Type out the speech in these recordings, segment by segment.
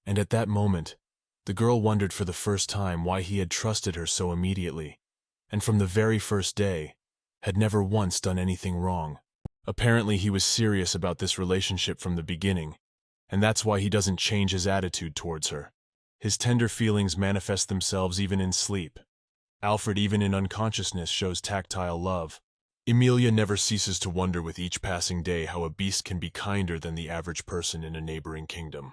And at that moment, the girl wondered for the first time why he had trusted her so immediately, and from the very first day, had never once done anything wrong. Apparently he was serious about this relationship from the beginning, and that's why he doesn't change his attitude towards her. His tender feelings manifest themselves even in sleep. Alfred, even in unconsciousness, shows tactile love. Emilia never ceases to wonder with each passing day how a beast can be kinder than the average person in a neighboring kingdom.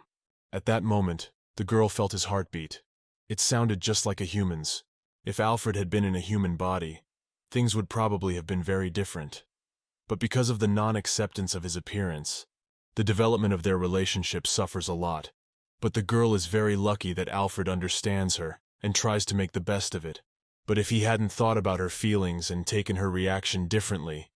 At that moment, the girl felt his heartbeat. It sounded just like a human's. If Alfred had been in a human body, things would probably have been very different. But because of the non-acceptance of his appearance, the development of their relationship suffers a lot. But the girl is very lucky that Alfred understands her and tries to make the best of it. But if he hadn't thought about her feelings and taken her reaction differently,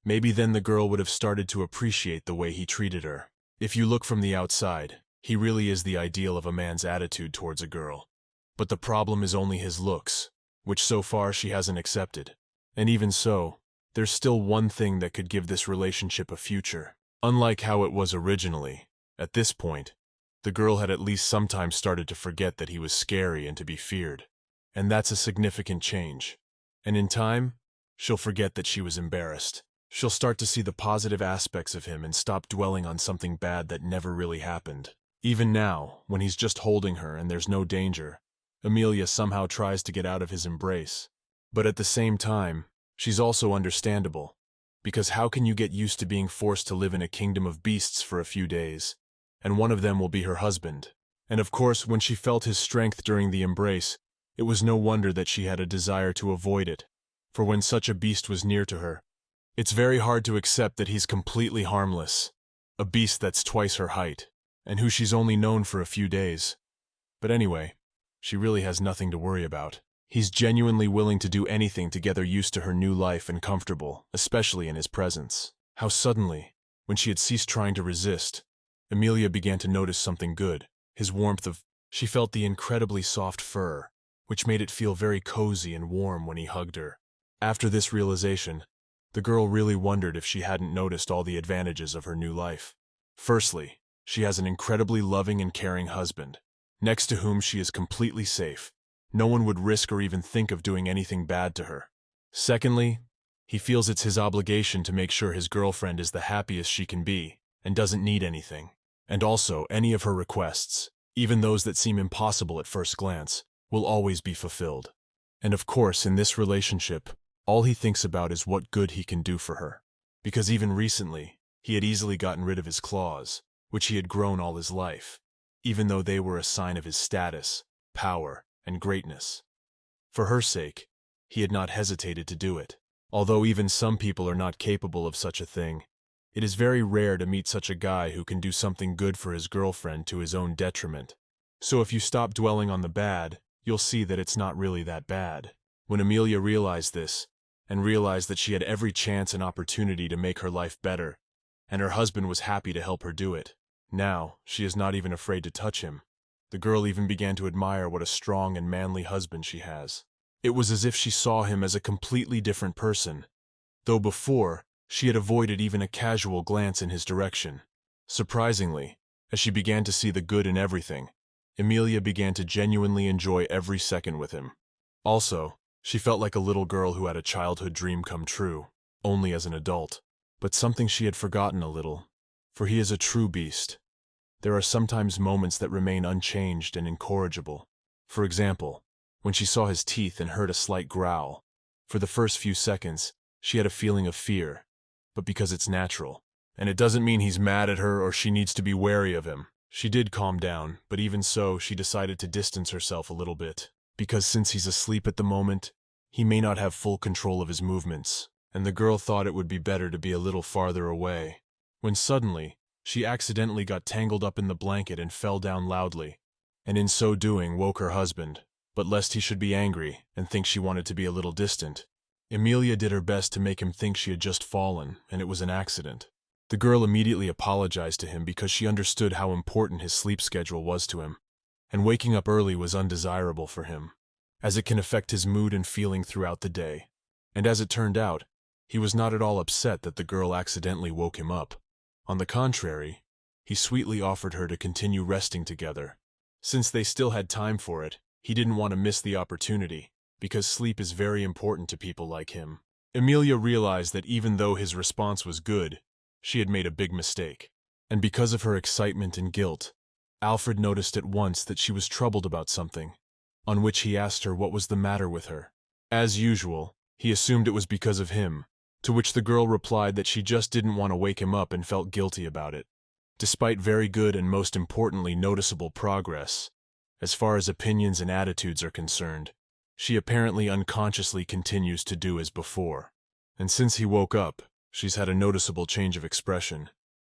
maybe then the girl would have started to appreciate the way he treated her. If you look from the outside, he really is the ideal of a man's attitude towards a girl. But the problem is only his looks, which so far she hasn't accepted. And even so, there's still one thing that could give this relationship a future. Unlike how it was originally, at this point, the girl had at least sometimes started to forget that he was scary and to be feared. And that's a significant change. And in time, she'll forget that she was embarrassed. She'll start to see the positive aspects of him and stop dwelling on something bad that never really happened. Even now, when he's just holding her and there's no danger, Emilia somehow tries to get out of his embrace. But at the same time, she's also understandable. Because how can you get used to being forced to live in a kingdom of beasts for a few days? And one of them will be her husband. And of course, when she felt his strength during the embrace, it was no wonder that she had a desire to avoid it. For when such a beast was near to her, it's very hard to accept that he's completely harmless. A beast that's twice her height, and who she's only known for a few days. But anyway, she really has nothing to worry about. He's genuinely willing to do anything to get her used to her new life and comfortable, especially in his presence. How suddenly, when she had ceased trying to resist, Emilia began to notice something good. His warmth of... She felt the incredibly soft fur, which made it feel very cozy and warm when he hugged her. After this realization, the girl really wondered if she hadn't noticed all the advantages of her new life. Firstly, she has an incredibly loving and caring husband, next to whom she is completely safe. No one would risk or even think of doing anything bad to her. Secondly, he feels it's his obligation to make sure his girlfriend is the happiest she can be and doesn't need anything. And also, any of her requests, even those that seem impossible at first glance, will always be fulfilled. And of course, in this relationship, all he thinks about is what good he can do for her. Because even recently, he had easily gotten rid of his claws, which he had grown all his life, even though they were a sign of his status, power, and greatness. For her sake, he had not hesitated to do it. Although even some people are not capable of such a thing, it is very rare to meet such a guy who can do something good for his girlfriend to his own detriment. So if you stop dwelling on the bad, you'll see that it's not really that bad. When Emilia realized this, and realized that she had every chance and opportunity to make her life better, and her husband was happy to help her do it, now she is not even afraid to touch him. The girl even began to admire what a strong and manly husband she has. It was as if she saw him as a completely different person, though before, she had avoided even a casual glance in his direction. Surprisingly, as she began to see the good in everything, Emilia began to genuinely enjoy every second with him. Also, she felt like a little girl who had a childhood dream come true, only as an adult. But something she had forgotten a little, for he is a true beast. There are sometimes moments that remain unchanged and incorrigible. For example, when she saw his teeth and heard a slight growl. For the first few seconds, she had a feeling of fear, but because it's natural. And it doesn't mean he's mad at her or she needs to be wary of him. She did calm down, but even so, she decided to distance herself a little bit. Because since he's asleep at the moment, he may not have full control of his movements, and the girl thought it would be better to be a little farther away. When suddenly, she accidentally got tangled up in the blanket and fell down loudly, and in so doing woke her husband. But lest he should be angry and think she wanted to be a little distant, Emilia did her best to make him think she had just fallen and it was an accident. The girl immediately apologized to him because she understood how important his sleep schedule was to him, and waking up early was undesirable for him, as it can affect his mood and feeling throughout the day. And as it turned out, he was not at all upset that the girl accidentally woke him up. On the contrary, he sweetly offered her to continue resting together, Since they still had time for it, he didn't want to miss the opportunity, because sleep is very important to people like him. Amelia realized that even though his response was good, she had made a big mistake. And because of her excitement and guilt, Alfred noticed at once that she was troubled about something, on which he asked her what was the matter with her. As usual, he assumed it was because of him, to which the girl replied that she just didn't want to wake him up and felt guilty about it. Despite very good and most importantly noticeable progress, as far as opinions and attitudes are concerned, she apparently unconsciously continues to do as before. And since he woke up, she's had a noticeable change of expression,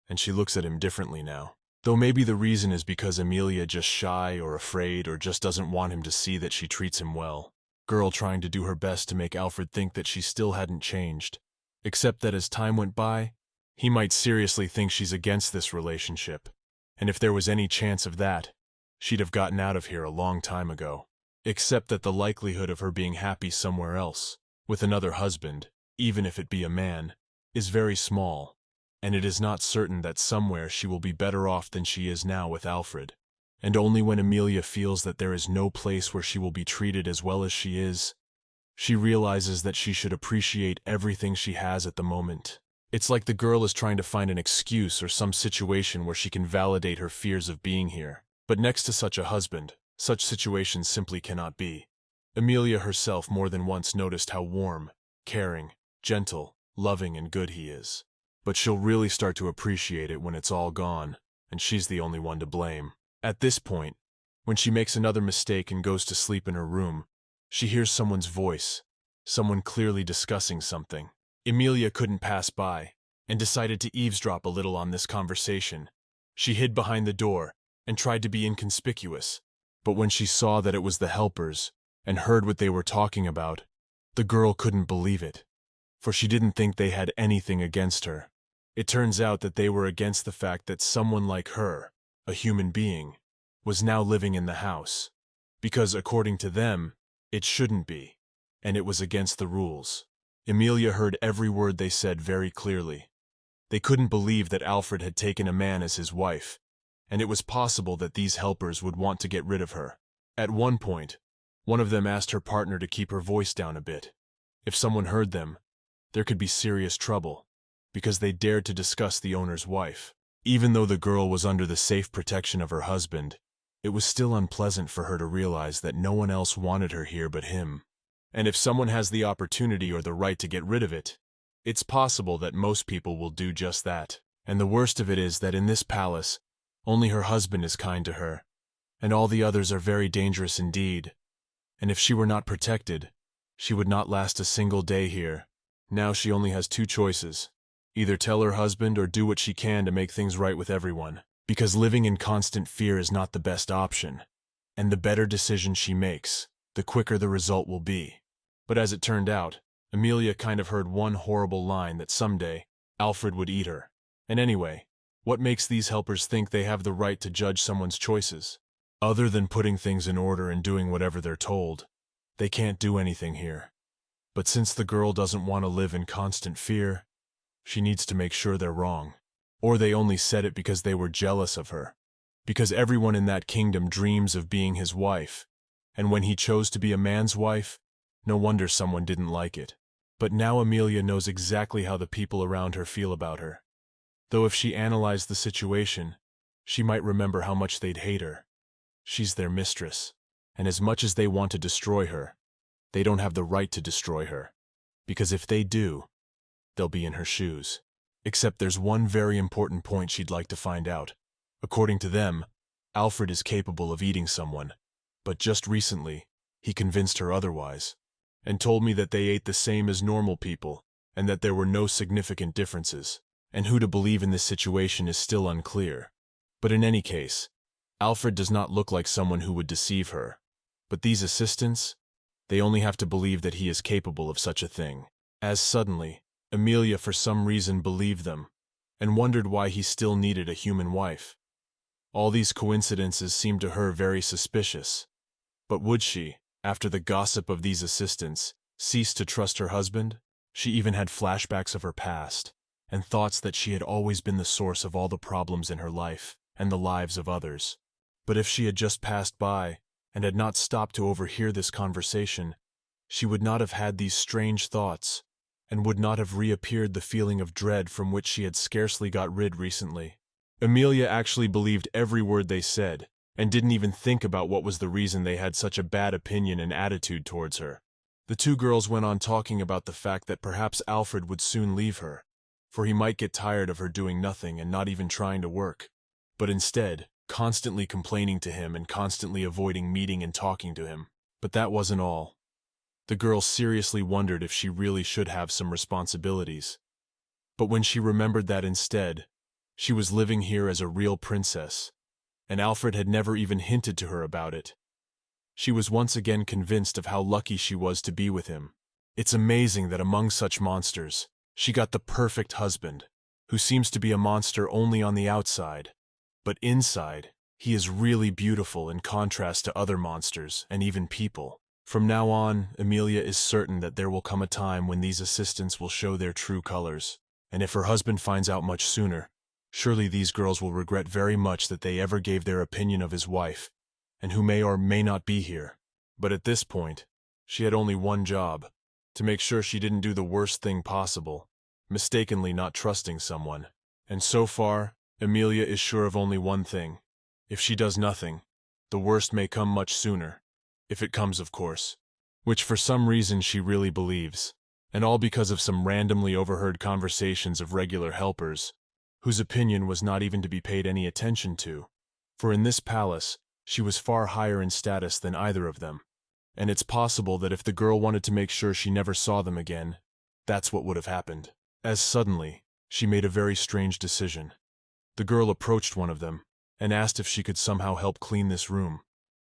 and she looks at him differently now. Though maybe the reason is because Amelia just shy or afraid or just doesn't want him to see that she treats him well. Girl trying to do her best to make Alfred think that she still hadn't changed, except that as time went by, he might seriously think she's against this relationship, and if there was any chance of that, she'd have gotten out of here a long time ago. Except that the likelihood of her being happy somewhere else, with another husband, even if it be a man, is very small, and it is not certain that somewhere she will be better off than she is now with Alfred. And only when Amelia feels that there is no place where she will be treated as well as she is, she realizes that she should appreciate everything she has at the moment. It's like the girl is trying to find an excuse or some situation where she can validate her fears of being here. But next to such a husband, such situations simply cannot be. Amelia herself more than once noticed how warm, caring, gentle, loving, and good he is. But she'll really start to appreciate it when it's all gone, and she's the only one to blame. At this point, when she makes another mistake and goes to sleep in her room, she hears someone's voice, someone clearly discussing something. Amelia couldn't pass by, and decided to eavesdrop a little on this conversation. She hid behind the door and tried to be inconspicuous, but when she saw that it was the helpers and heard what they were talking about, the girl couldn't believe it, for she didn't think they had anything against her. It turns out that they were against the fact that someone like her, a human being, was now living in the house, because according to them, it shouldn't be, and it was against the rules. Amelia heard every word they said very clearly. They couldn't believe that Alfred had taken a man as his wife, and it was possible that these helpers would want to get rid of her. At one point, one of them asked her partner to keep her voice down a bit. If someone heard them, there could be serious trouble, because they dared to discuss the owner's wife. Even though the girl was under the safe protection of her husband, it was still unpleasant for her to realize that no one else wanted her here but him. And if someone has the opportunity or the right to get rid of it, it's possible that most people will do just that. And the worst of it is that in this palace, only her husband is kind to her, and all the others are very dangerous indeed. And if she were not protected, she would not last a single day here. Now she only has two choices: either tell her husband or do what she can to make things right with everyone, because living in constant fear is not the best option, and the better decision she makes, the quicker the result will be. But as it turned out, Amelia kind of heard one horrible line that someday Alfred would eat her. And anyway, what makes these helpers think they have the right to judge someone's choices? Other than putting things in order and doing whatever they're told, they can't do anything here. But since the girl doesn't want to live in constant fear, she needs to make sure they're wrong. Or they only said it because they were jealous of her. Because everyone in that kingdom dreams of being his wife, and when he chose to be a man's wife, no wonder someone didn't like it. But now Amelia knows exactly how the people around her feel about her. Though if she analyzed the situation, she might remember how much they'd hate her. She's their mistress, and as much as they want to destroy her, they don't have the right to destroy her, because if they do, they'll be in her shoes. Except there's one very important point she'd like to find out. According to them, Alfred is capable of eating someone, but just recently, he convinced her otherwise, and told me that they ate the same as normal people, and that there were no significant differences. And who to believe in this situation is still unclear. But in any case, Alfred does not look like someone who would deceive her. But these assistants, they only have to believe that he is capable of such a thing. As suddenly, Amelia for some reason believed them, and wondered why he still needed a human wife. All these coincidences seemed to her very suspicious. But would she, after the gossip of these assistants, cease to trust her husband? She even had flashbacks of her past, and thoughts that she had always been the source of all the problems in her life and the lives of others. But if she had just passed by and had not stopped to overhear this conversation, she would not have had these strange thoughts, and would not have reappeared the feeling of dread from which she had scarcely got rid recently. Amelia actually believed every word they said, and didn't even think about what was the reason they had such a bad opinion and attitude towards her. The two girls went on talking about the fact that perhaps Alfred would soon leave her, for he might get tired of her doing nothing and not even trying to work, but instead, constantly complaining to him and constantly avoiding meeting and talking to him. But that wasn't all. The girl seriously wondered if she really should have some responsibilities. But when she remembered that instead, she was living here as a real princess, and Alfred had never even hinted to her about it, she was once again convinced of how lucky she was to be with him. It's amazing that among such monsters, she got the perfect husband, who seems to be a monster only on the outside, but inside, he is really beautiful in contrast to other monsters and even people. From now on, Amelia is certain that there will come a time when these assistants will show their true colors, and if her husband finds out much sooner, surely these girls will regret very much that they ever gave their opinion of his wife, and who may or may not be here. But at this point, she had only one job, to make sure she didn't do the worst thing possible, mistakenly not trusting someone. And so far, Amelia is sure of only one thing. If she does nothing, the worst may come much sooner. If it comes, of course. Which for some reason she really believes, and all because of some randomly overheard conversations of regular helpers, whose opinion was not even to be paid any attention to. For in this palace, she was far higher in status than either of them, and it's possible that if the girl wanted to make sure she never saw them again, that's what would have happened. As suddenly, she made a very strange decision. The girl approached one of them, and asked if she could somehow help clean this room,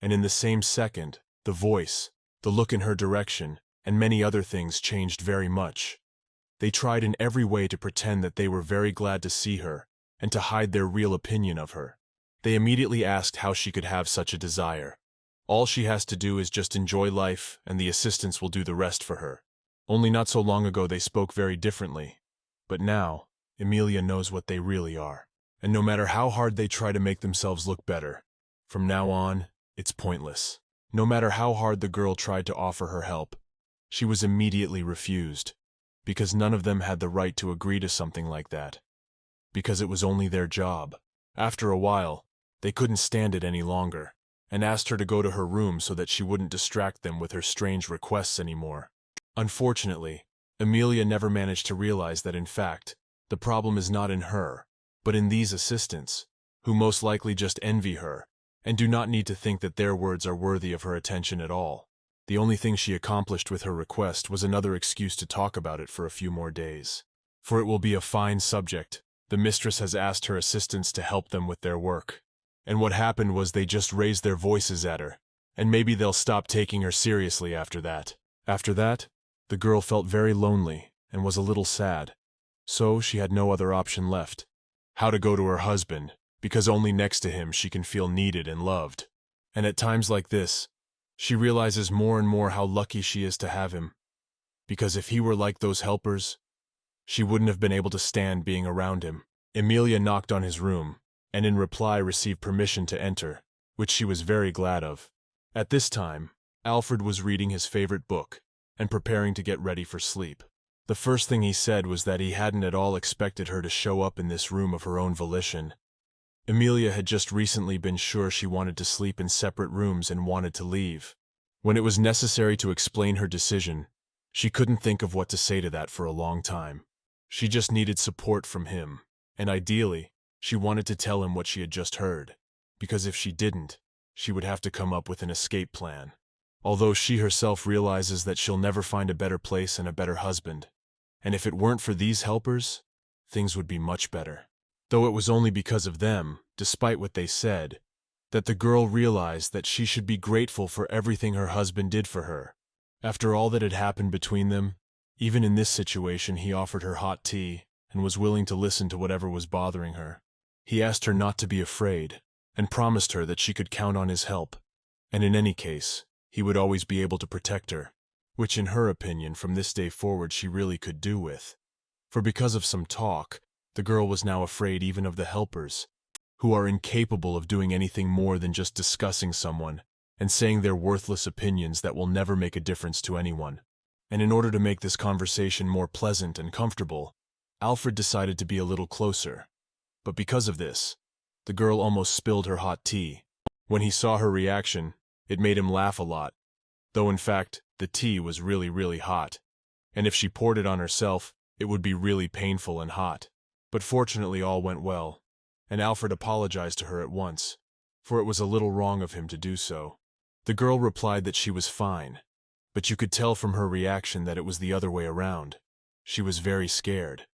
and in the same second, the voice, the look in her direction, and many other things changed very much. They tried in every way to pretend that they were very glad to see her, and to hide their real opinion of her. They immediately asked how she could have such a desire. All she has to do is just enjoy life, and the assistants will do the rest for her. Only not so long ago they spoke very differently. But now, Amelia knows what they really are. And no matter how hard they try to make themselves look better, from now on, it's pointless. No matter how hard the girl tried to offer her help, she was immediately refused, because none of them had the right to agree to something like that, because it was only their job. After a while, they couldn't stand it any longer, and asked her to go to her room so that she wouldn't distract them with her strange requests anymore. Unfortunately, Amelia never managed to realize that in fact, the problem is not in her, but in these assistants, who most likely just envy her, and do not need to think that their words are worthy of her attention at all. The only thing she accomplished with her request was another excuse to talk about it for a few more days. For it will be a fine subject. The mistress has asked her assistants to help them with their work. And what happened was they just raised their voices at her, and maybe they'll stop taking her seriously after that. After that, the girl felt very lonely and was a little sad, so she had no other option left. How to go to her husband, because only next to him she can feel needed and loved. And at times like this, she realizes more and more how lucky she is to have him, because if he were like those helpers, she wouldn't have been able to stand being around him. Amelia knocked on his room, and in reply received permission to enter, which she was very glad of. At this time, Alfred was reading his favorite book and preparing to get ready for sleep. The first thing he said was that he hadn't at all expected her to show up in this room of her own volition. Amelia had just recently been sure she wanted to sleep in separate rooms and wanted to leave. When it was necessary to explain her decision, she couldn't think of what to say to that for a long time. She just needed support from him, and ideally, she wanted to tell him what she had just heard, because if she didn't, she would have to come up with an escape plan. Although she herself realizes that she'll never find a better place and a better husband, and if it weren't for these helpers, things would be much better. Though it was only because of them, despite what they said, that the girl realized that she should be grateful for everything her husband did for her. After all that had happened between them, even in this situation he offered her hot tea and was willing to listen to whatever was bothering her. He asked her not to be afraid, and promised her that she could count on his help, and in any case, he would always be able to protect her, which in her opinion from this day forward she really could do with. For because of some talk, the girl was now afraid even of the helpers, who are incapable of doing anything more than just discussing someone and saying their worthless opinions that will never make a difference to anyone. And in order to make this conversation more pleasant and comfortable, Alfred decided to be a little closer. But because of this, the girl almost spilled her hot tea. When he saw her reaction, it made him laugh a lot, though in fact, the tea was really, really hot. And if she poured it on herself, it would be really painful and hot. But fortunately all went well, and Alfred apologized to her at once, for it was a little wrong of him to do so. The girl replied that she was fine, but you could tell from her reaction that it was the other way around. She was very scared,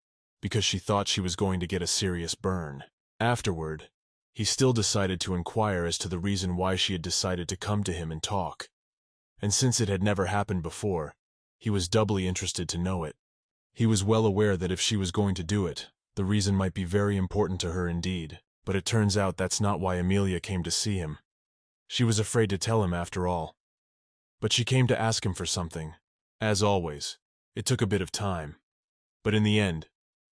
because she thought she was going to get a serious burn. Afterward, he still decided to inquire as to the reason why she had decided to come to him and talk. And since it had never happened before, he was doubly interested to know it. He was well aware that if she was going to do it, the reason might be very important to her indeed, but it turns out that's not why Amelia came to see him. She was afraid to tell him after all. But she came to ask him for something. As always, it took a bit of time. But in the end,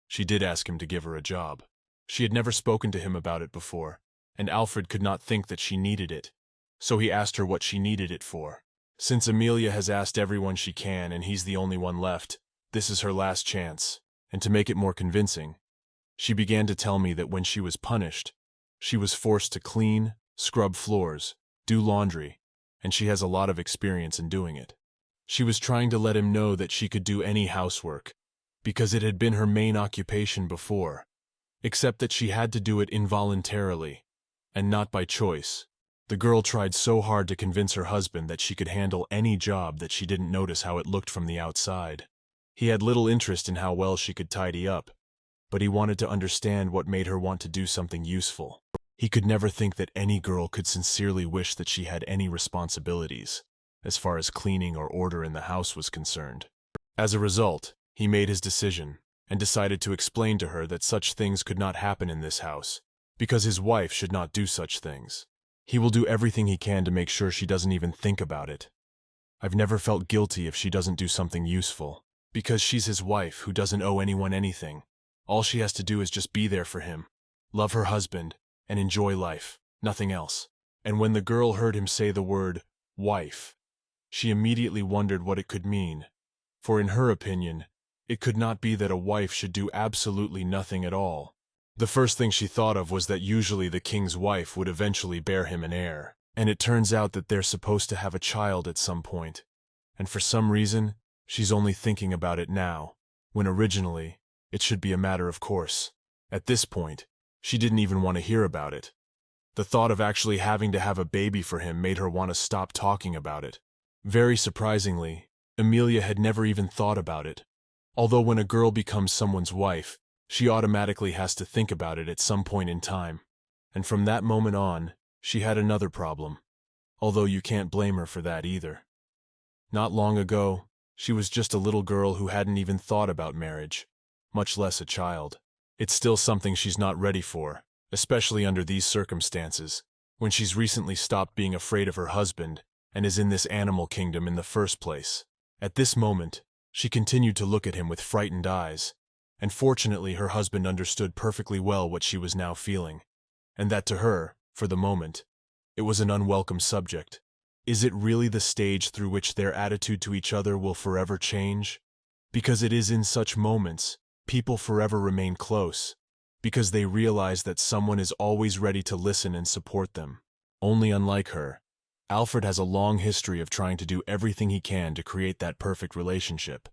she did ask him to give her a job. She had never spoken to him about it before, and Alfred could not think that she needed it, so he asked her what she needed it for. Since Amelia has asked everyone she can and he's the only one left, this is her last chance. And to make it more convincing, she began to tell me that when she was punished, she was forced to clean, scrub floors, do laundry, and she has a lot of experience in doing it. She was trying to let him know that she could do any housework, because it had been her main occupation before, except that she had to do it involuntarily, and not by choice. The girl tried so hard to convince her husband that she could handle any job that she didn't notice how it looked from the outside. He had little interest in how well she could tidy up, but he wanted to understand what made her want to do something useful. He could never think that any girl could sincerely wish that she had any responsibilities, as far as cleaning or order in the house was concerned. As a result, he made his decision, and decided to explain to her that such things could not happen in this house, because his wife should not do such things. He will do everything he can to make sure she doesn't even think about it. I've never felt guilty if she doesn't do something useful, because she's his wife who doesn't owe anyone anything. All she has to do is just be there for him, love her husband, and enjoy life, nothing else. And when the girl heard him say the word, wife, she immediately wondered what it could mean, for in her opinion, it could not be that a wife should do absolutely nothing at all. The first thing she thought of was that usually the king's wife would eventually bear him an heir, and it turns out that they're supposed to have a child at some point, and for some reason, she's only thinking about it now, when originally, it should be a matter of course. At this point, she didn't even want to hear about it. The thought of actually having to have a baby for him made her want to stop talking about it. Very surprisingly, Amelia had never even thought about it, although when a girl becomes someone's wife, she automatically has to think about it at some point in time. And from that moment on, she had another problem, although you can't blame her for that either. Not long ago, she was just a little girl who hadn't even thought about marriage, much less a child. It's still something she's not ready for, especially under these circumstances, when she's recently stopped being afraid of her husband and is in this animal kingdom in the first place. At this moment, she continued to look at him with frightened eyes, and fortunately her husband understood perfectly well what she was now feeling, and that to her, for the moment, it was an unwelcome subject. Is it really the stage through which their attitude to each other will forever change? Because it is in such moments, people forever remain close, because they realize that someone is always ready to listen and support them. Only unlike her, Alfred has a long history of trying to do everything he can to create that perfect relationship,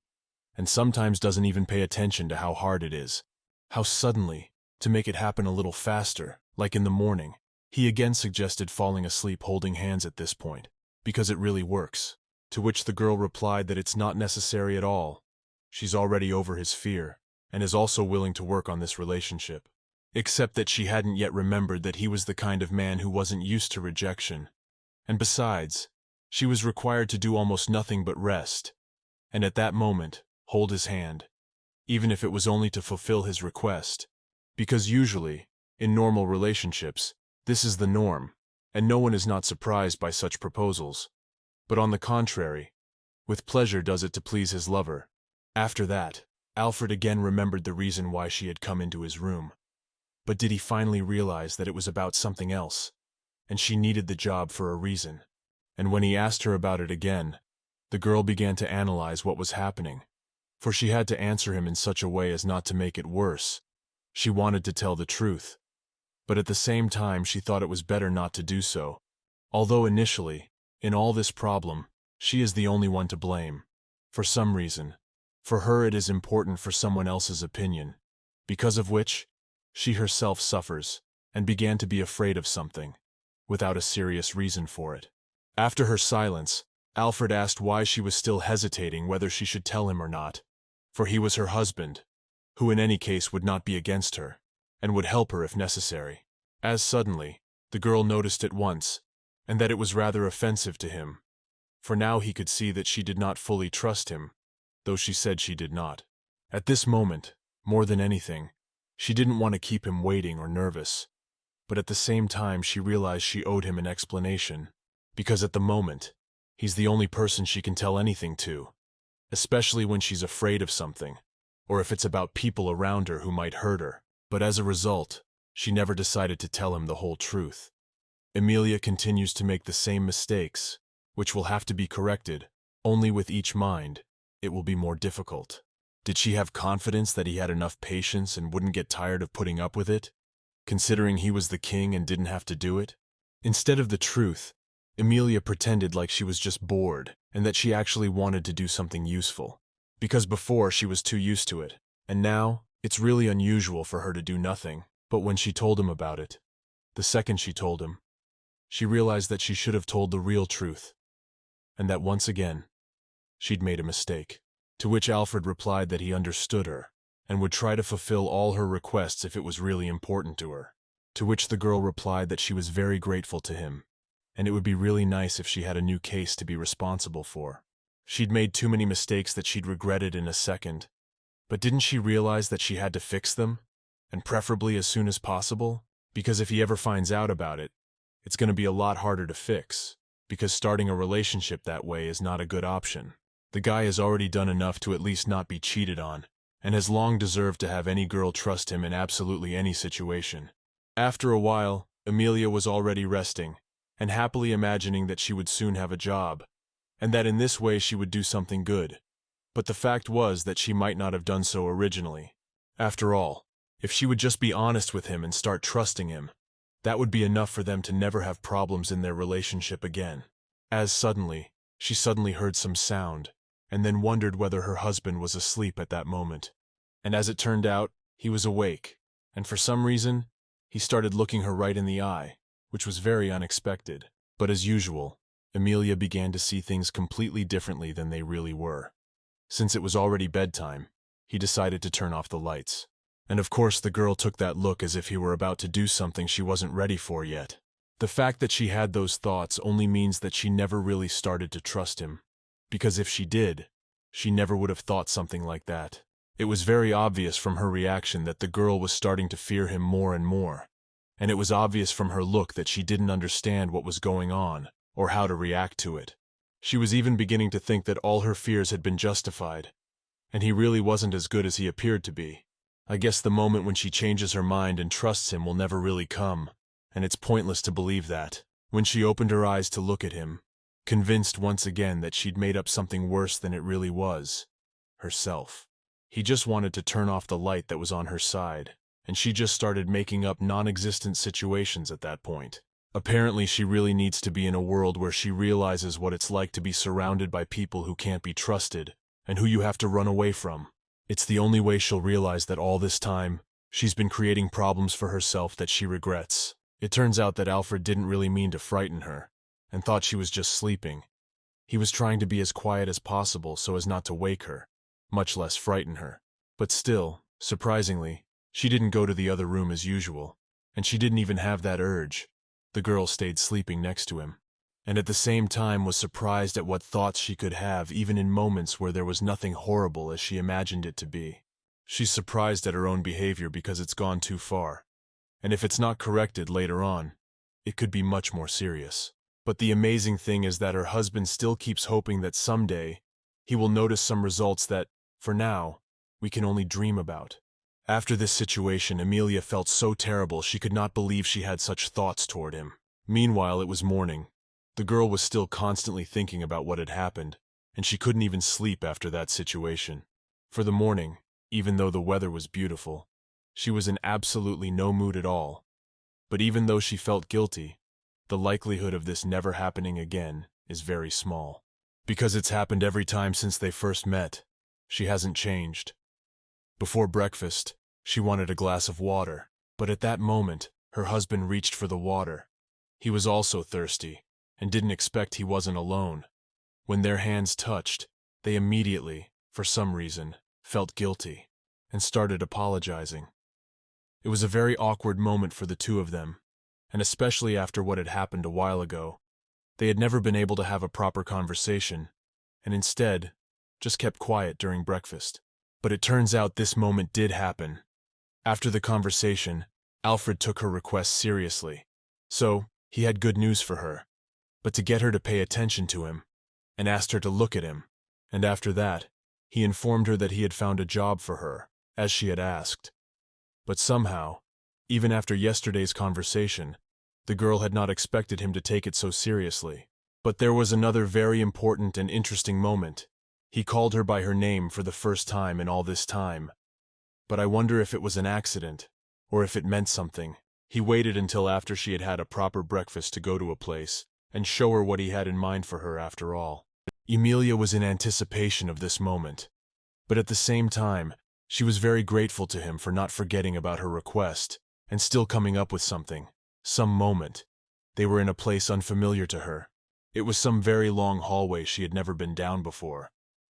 and sometimes doesn't even pay attention to how hard it is, how suddenly, to make it happen a little faster, like in the morning. He again suggested falling asleep holding hands at this point, because it really works, to which the girl replied that it's not necessary at all. She's already over his fear, and is also willing to work on this relationship, except that she hadn't yet remembered that he was the kind of man who wasn't used to rejection. And besides, she was required to do almost nothing but rest, and at that moment, hold his hand, even if it was only to fulfill his request, because usually, in normal relationships, this is the norm, and no one is not surprised by such proposals. But on the contrary, with pleasure does it to please his lover. After that, Alfred again remembered the reason why she had come into his room. But did he finally realize that it was about something else, and she needed the job for a reason? And when he asked her about it again, the girl began to analyze what was happening, for she had to answer him in such a way as not to make it worse. She wanted to tell the truth, but at the same time she thought it was better not to do so. Although initially, in all this problem, she is the only one to blame. For some reason, for her it is important for someone else's opinion, because of which, she herself suffers, and began to be afraid of something, without a serious reason for it. After her silence, Alfred asked why she was still hesitating whether she should tell him or not, for he was her husband, who in any case would not be against her, and would help her if necessary. As suddenly, the girl noticed at once, and that it was rather offensive to him, for now he could see that she did not fully trust him, though she said she did not. At this moment, more than anything, she didn't want to keep him waiting or nervous, but at the same time she realized she owed him an explanation, because at the moment, he's the only person she can tell anything to, especially when she's afraid of something, or if it's about people around her who might hurt her. But as a result, she never decided to tell him the whole truth. Emilia continues to make the same mistakes, which will have to be corrected, only with each mind, it will be more difficult. Did she have confidence that he had enough patience and wouldn't get tired of putting up with it, considering he was the king and didn't have to do it? Instead of the truth, Emilia pretended like she was just bored and that she actually wanted to do something useful, because before she was too used to it, and now it's really unusual for her to do nothing. But when she told him about it, the second she told him, she realized that she should have told the real truth, and that once again, she'd made a mistake. To which Alfred replied that he understood her, and would try to fulfill all her requests if it was really important to her. To which the girl replied that she was very grateful to him, and it would be really nice if she had a new case to be responsible for. She'd made too many mistakes that she'd regret it in a second, but didn't she realize that she had to fix them, and preferably as soon as possible? Because if he ever finds out about it, it's going to be a lot harder to fix, because starting a relationship that way is not a good option. The guy has already done enough to at least not be cheated on, and has long deserved to have any girl trust him in absolutely any situation. After a while, Emilia was already resting, and happily imagining that she would soon have a job, and that in this way she would do something good. But the fact was that she might not have done so originally. After all, if she would just be honest with him and start trusting him, that would be enough for them to never have problems in their relationship again. As she suddenly heard some sound, and then wondered whether her husband was asleep at that moment. And as it turned out, he was awake, and for some reason, he started looking her right in the eye, which was very unexpected. But as usual, Emilia began to see things completely differently than they really were. Since it was already bedtime, he decided to turn off the lights. And of course the girl took that look as if he were about to do something she wasn't ready for yet. The fact that she had those thoughts only means that she never really started to trust him, because if she did, she never would have thought something like that. It was very obvious from her reaction that the girl was starting to fear him more and more, and it was obvious from her look that she didn't understand what was going on, or how to react to it. She was even beginning to think that all her fears had been justified, and he really wasn't as good as he appeared to be. I guess the moment when she changes her mind and trusts him will never really come, and it's pointless to believe that. When she opened her eyes to look at him, convinced once again that she'd made up something worse than it really was, herself. He just wanted to turn off the light that was on her side, and she just started making up non-existent situations at that point. Apparently she really needs to be in a world where she realizes what it's like to be surrounded by people who can't be trusted, and who you have to run away from. It's the only way she'll realize that all this time, she's been creating problems for herself that she regrets. It turns out that Alfred didn't really mean to frighten her, and thought she was just sleeping. He was trying to be as quiet as possible so as not to wake her, much less frighten her. But still, surprisingly, she didn't go to the other room as usual, and she didn't even have that urge. The girl stayed sleeping next to him, and at the same time was surprised at what thoughts she could have even in moments where there was nothing horrible as she imagined it to be. She's surprised at her own behavior because it's gone too far, and if it's not corrected later on, it could be much more serious. But the amazing thing is that her husband still keeps hoping that someday he will notice some results that, for now, we can only dream about. After this situation, Amelia felt so terrible she could not believe she had such thoughts toward him. Meanwhile, it was morning. The girl was still constantly thinking about what had happened, and she couldn't even sleep after that situation. For the morning, even though the weather was beautiful, she was in absolutely no mood at all. But even though she felt guilty, the likelihood of this never happening again is very small. Because it's happened every time since they first met, she hasn't changed. Before breakfast, she wanted a glass of water, but at that moment, her husband reached for the water. He was also thirsty, and didn't expect he wasn't alone. When their hands touched, they immediately, for some reason, felt guilty, and started apologizing. It was a very awkward moment for the two of them, and especially after what had happened a while ago. They had never been able to have a proper conversation, and instead, just kept quiet during breakfast. But it turns out this moment did happen. After the conversation, Alfred took her request seriously. So, he had good news for her, but to get her to pay attention to him, and asked her to look at him. And after that, he informed her that he had found a job for her, as she had asked. But somehow, even after yesterday's conversation, the girl had not expected him to take it so seriously. But there was another very important and interesting moment. He called her by her name for the first time in all this time. But I wonder if it was an accident, or if it meant something. He waited until after she had had a proper breakfast to go to a place, and show her what he had in mind for her after all. Emilia was in anticipation of this moment, but at the same time, she was very grateful to him for not forgetting about her request, and still coming up with something, some moment. They were in a place unfamiliar to her. It was some very long hallway she had never been down before.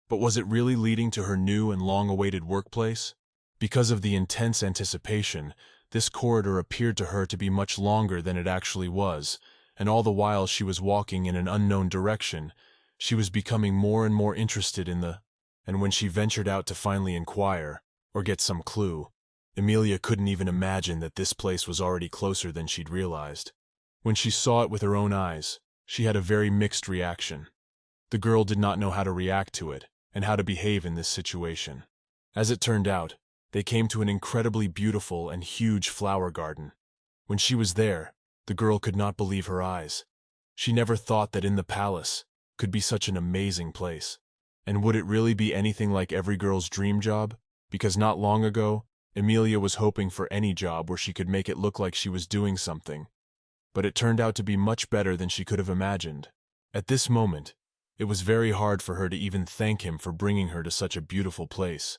But was it really leading to her new and long-awaited workplace? Because of the intense anticipation, this corridor appeared to her to be much longer than it actually was, and all the while she was walking in an unknown direction, she was becoming more and more interested in and when she ventured out to finally inquire, or get some clue, Emilia couldn't even imagine that this place was already closer than she'd realized. When she saw it with her own eyes, she had a very mixed reaction. The girl did not know how to react to it, and how to behave in this situation. As it turned out, they came to an incredibly beautiful and huge flower garden. When she was there, the girl could not believe her eyes. She never thought that in the palace could be such an amazing place. And would it really be anything like every girl's dream job? Because not long ago, Emilia was hoping for any job where she could make it look like she was doing something. But it turned out to be much better than she could have imagined. At this moment, it was very hard for her to even thank him for bringing her to such a beautiful place.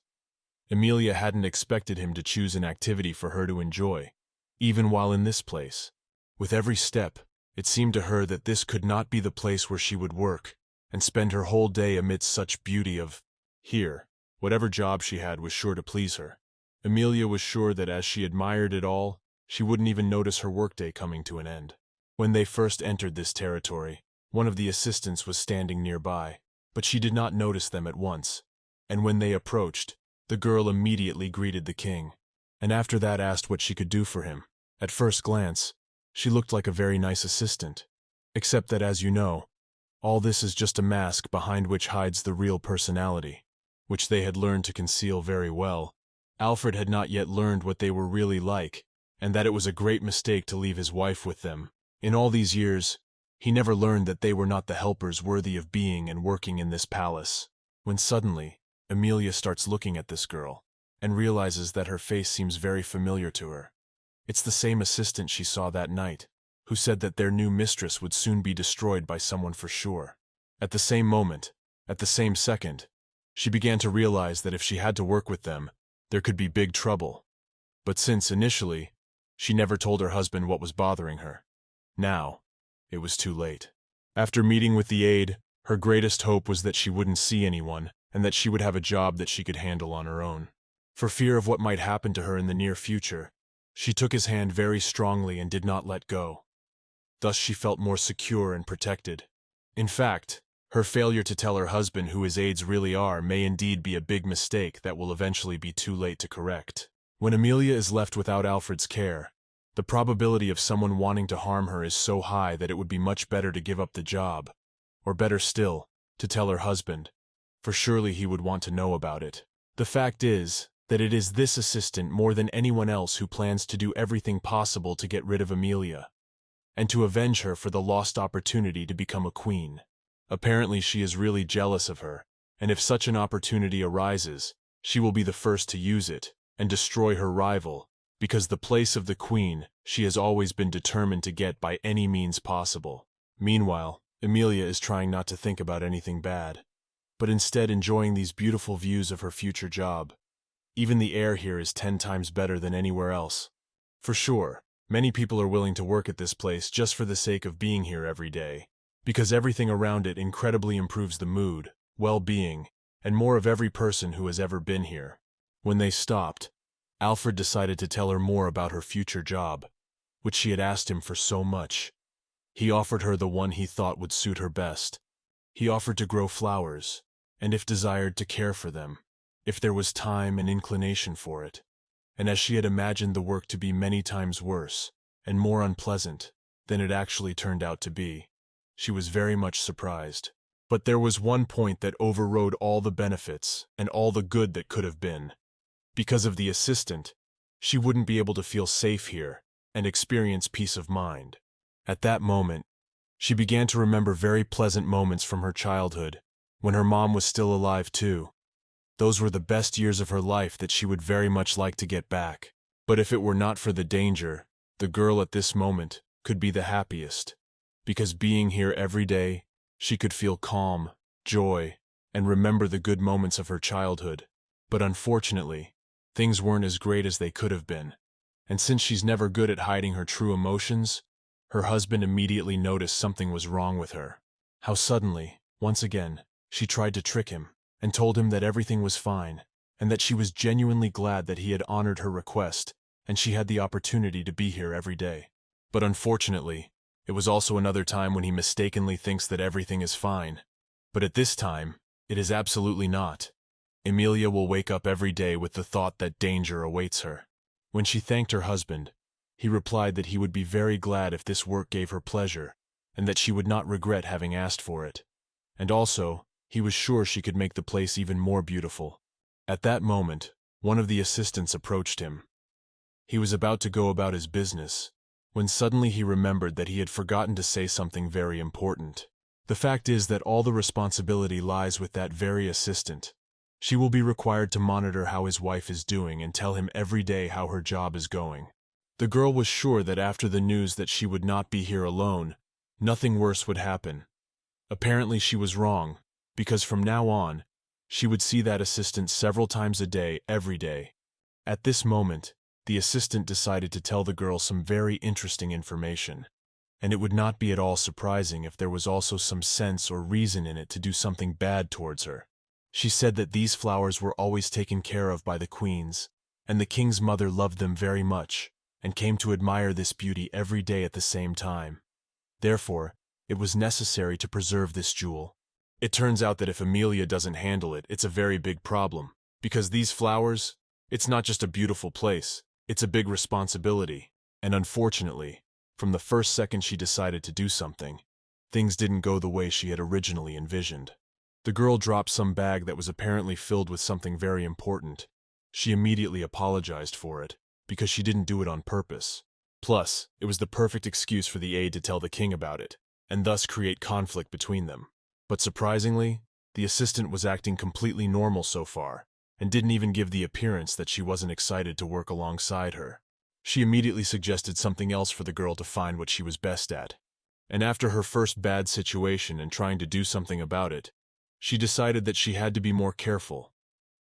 Emilia hadn't expected him to choose an activity for her to enjoy, even while in this place. With every step, it seemed to her that this could not be the place where she would work, and spend her whole day amidst such beauty here. Whatever job she had was sure to please her. Emilia was sure that as she admired it all, she wouldn't even notice her workday coming to an end. When they first entered this territory, one of the assistants was standing nearby, but she did not notice them at once. And when they approached, the girl immediately greeted the king, and after that asked what she could do for him. At first glance, she looked like a very nice assistant, except that, as you know, all this is just a mask behind which hides the real personality, which they had learned to conceal very well. Alfred had not yet learned what they were really like, and that it was a great mistake to leave his wife with them. In all these years, he never learned that they were not the helpers worthy of being and working in this palace. When suddenly, Emilia starts looking at this girl, and realizes that her face seems very familiar to her. It's the same assistant she saw that night, who said that their new mistress would soon be destroyed by someone for sure. At the same moment, at the same second, she began to realize that if she had to work with them, there could be big trouble. But since, initially, she never told her husband what was bothering her, now, it was too late. After meeting with the aide, her greatest hope was that she wouldn't see anyone, and that she would have a job that she could handle on her own. For fear of what might happen to her in the near future, she took his hand very strongly and did not let go. Thus she felt more secure and protected. In fact, her failure to tell her husband who his aides really are may indeed be a big mistake that will eventually be too late to correct. When Emilia is left without Alfred's care, the probability of someone wanting to harm her is so high that it would be much better to give up the job, or better still, to tell her husband, for surely he would want to know about it. The fact is that it is this assistant more than anyone else who plans to do everything possible to get rid of Emilia, and to avenge her for the lost opportunity to become a queen. Apparently she is really jealous of her, and if such an opportunity arises, she will be the first to use it, and destroy her rival, because the place of the queen she has always been determined to get by any means possible. Meanwhile, Emilia is trying not to think about anything bad, but instead enjoying these beautiful views of her future job. Even the air here is 10 times better than anywhere else. For sure, many people are willing to work at this place just for the sake of being here every day, because everything around it incredibly improves the mood, well-being, and more of every person who has ever been here. When they stopped, Alfred decided to tell her more about her future job, which she had asked him for so much. He offered her the one he thought would suit her best. He offered to grow flowers, and if desired to care for them, if there was time and inclination for it. And as she had imagined the work to be many times worse and more unpleasant than it actually turned out to be, she was very much surprised. But there was one point that overrode all the benefits and all the good that could have been. Because of the assistant, she wouldn't be able to feel safe here and experience peace of mind. At that moment, she began to remember very pleasant moments from her childhood, when her mom was still alive too. Those were the best years of her life that she would very much like to get back. But if it were not for the danger, the girl at this moment could be the happiest, because being here every day, she could feel calm, joy, and remember the good moments of her childhood. But unfortunately, things weren't as great as they could have been, and since she's never good at hiding her true emotions, her husband immediately noticed something was wrong with her. How suddenly, once again, she tried to trick him, and told him that everything was fine, and that she was genuinely glad that he had honored her request, and she had the opportunity to be here every day. But unfortunately, it was also another time when he mistakenly thinks that everything is fine. But at this time, it is absolutely not. Emilia will wake up every day with the thought that danger awaits her. When she thanked her husband, he replied that he would be very glad if this work gave her pleasure, and that she would not regret having asked for it. And also, he was sure she could make the place even more beautiful. At that moment, one of the assistants approached him. He was about to go about his business, when suddenly he remembered that he had forgotten to say something very important. The fact is that all the responsibility lies with that very assistant. She will be required to monitor how his wife is doing and tell him every day how her job is going. The girl was sure that after the news that she would not be here alone, nothing worse would happen. Apparently she was wrong, because from now on, she would see that assistant several times a day, every day. At this moment, the assistant decided to tell the girl some very interesting information, and it would not be at all surprising if there was also some sense or reason in it to do something bad towards her. She said that these flowers were always taken care of by the queens, and the king's mother loved them very much, and came to admire this beauty every day at the same time. Therefore, it was necessary to preserve this jewel. It turns out that if Emilia doesn't handle it, it's a very big problem, because these flowers, it's not just a beautiful place, it's a big responsibility, and unfortunately, from the first second she decided to do something, things didn't go the way she had originally envisioned. The girl dropped some bag that was apparently filled with something very important. She immediately apologized for it, because she didn't do it on purpose. Plus, it was the perfect excuse for the aide to tell the king about it, and thus create conflict between them. But surprisingly, the assistant was acting completely normal so far, and didn't even give the appearance that she wasn't excited to work alongside her. She immediately suggested something else for the girl to find what she was best at. And after her first bad situation and trying to do something about it, she decided that she had to be more careful,